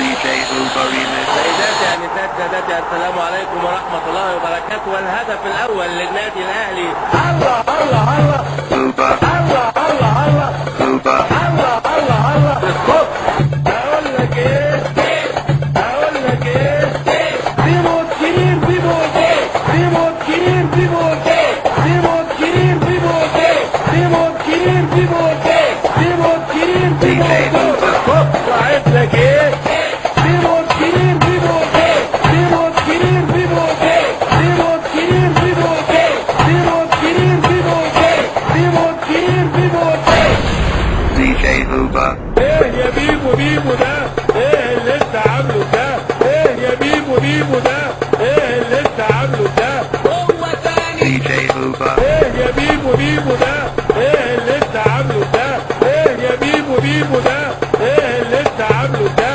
سيداتي انسات سادتي، السلام عليكم ورحمه الله وبركاته. والهدف الاول للنادي الاهلي. الله الله الله الله الله الله الله الله الله الصبح. اقول لك ايه اقول لك ايه بيموت كبير بيموت بيموت كبير بيموت بيموت كبير بيموت بيموت كبير بيموت بيموت كبير بيموت الصبح. وعد لك ايه بيموت كبير بيموت بيموت كبير بيموت بيموت كبير بيموت بيموت كبير بيموت بيموت كبير بيموت. DJ Hooba. ايه يا بيبو بيبو ده؟ ايه اللي انت عامله ده؟ ايه يا بيبو بيبو ده؟ ايه اللي انت عامله ده؟ هو تاني DJ Hooba. ايه يا بيبو بيبو ده؟ ايه اللي انت عامله ده؟ ايه يا بيبو بيبو ده؟ ايه اللي انت عامله ده؟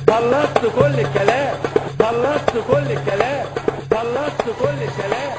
خلصت كل الكلام خلصت كل الكلام خلصت كل الكلام.